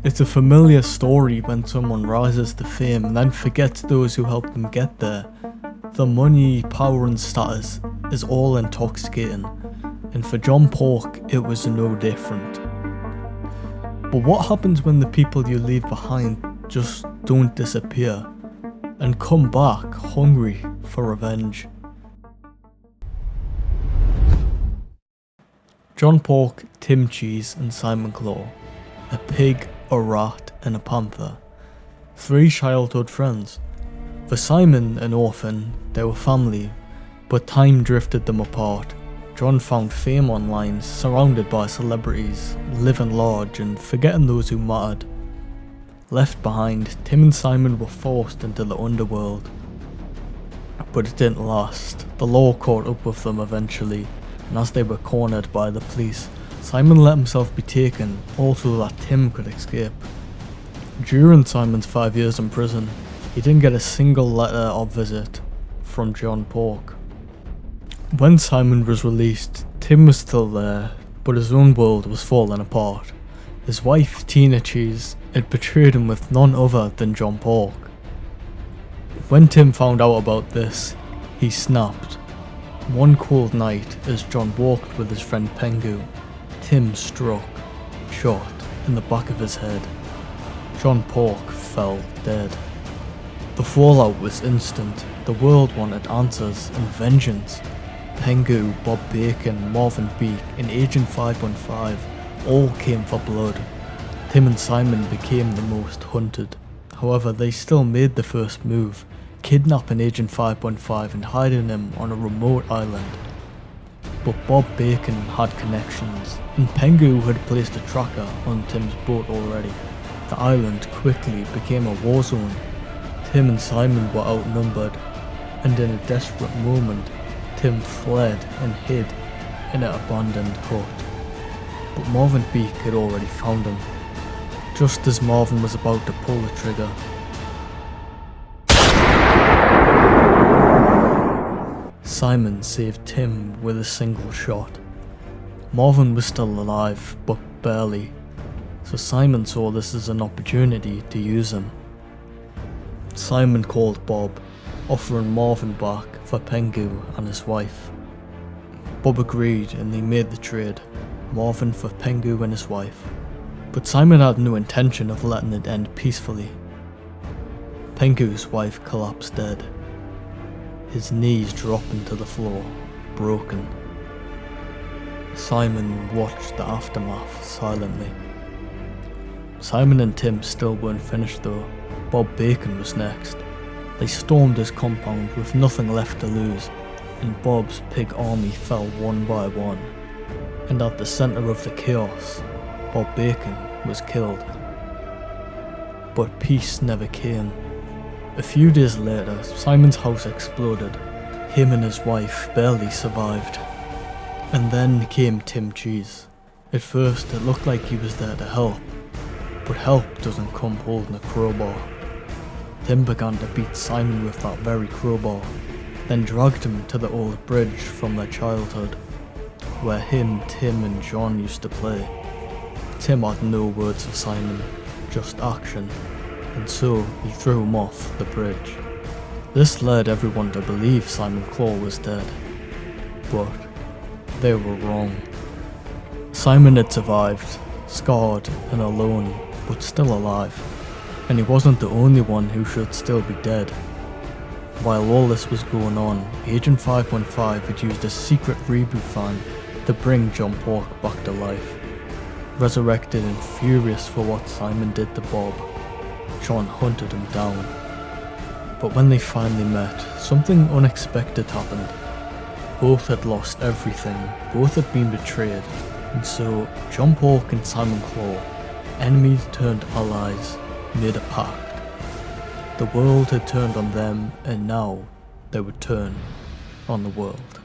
It's a familiar story when someone rises to fame and then forgets those who helped them get there. The money, power and status is all intoxicating, and for John Pork it was no different. But what happens when the people you leave behind just don't disappear and come back hungry for revenge? John Pork, Tim Cheese and Simon Claw. A pig, a rat and a panther. 3 childhood friends. For Simon, an orphan, they were family, but time drifted them apart. John found fame online, surrounded by celebrities, living large and forgetting those who mattered. Left behind, Tim and Simon were forced into the underworld. But it didn't last. The law caught up with them eventually, and as they were cornered by the police, Simon let himself be taken, also that Tim could escape. During Simon's 5 years in prison, he didn't get a single letter or visit from John Pork. When Simon was released, Tim was still there, but his own world was falling apart. His wife, Tina Cheese, had betrayed him with none other than John Pork. When Tim found out about this, he snapped. One cold night, as John walked with his friend Pengu, Tim struck, shot, in the back of his head. John Pork fell dead. The fallout was instant. The world wanted answers and vengeance. Pengu, Bob Bacon, Marvin Beak, and Agent 5.5 all came for blood. Tim and Simon became the most hunted. However, they still made the first move, kidnapping Agent 5.5 and hiding him on a remote island. But Bob Bacon had connections, and Pengu had placed a tracker on Tim's boat already. The island quickly became a war zone. Tim and Simon were outnumbered, and in a desperate moment, Tim fled and hid in an abandoned hut. But Marvin Beak had already found him. Just as Marvin was about to pull the trigger, Simon saved Tim with a single shot. Marvin was still alive, but barely, so Simon saw this as an opportunity to use him. Simon called Bob, offering Marvin back for Pengu and his wife. Bob agreed and they made the trade, Marvin for Pengu and his wife. But Simon had no intention of letting it end peacefully. Pengu's wife collapsed dead, his knees dropping to the floor, broken. Simon watched the aftermath silently. Simon and Tim still weren't finished though. Bob Bacon was next. They stormed his compound with nothing left to lose, and Bob's pig army fell one by one. And at the centre of the chaos, Bob Bacon was killed. But peace never came. A few days later, Simon's house exploded. Him and his wife barely survived. And then came Tim Cheese. At first it looked like he was there to help, but help doesn't come holding a crowbar. Tim began to beat Simon with that very crowbar, then dragged him to the old bridge from their childhood, where him, Tim and John used to play. Tim had no words for Simon, just action, and so he threw him off the bridge. This led everyone to believe Simon Claw was dead, but they were wrong. Simon had survived, scarred and alone, but still alive, and he wasn't the only one who should still be dead. While all this was going on, Agent 5.5 had used a secret reboot fan to bring John Pork back to life. Resurrected and furious for what Simon did to Bob, John hunted him down. But when they finally met, something unexpected happened. Both had lost everything, both had been betrayed, and so John Pork and Simon Claw, enemies turned allies, made a pact. The world had turned on them, and now they would turn on the world.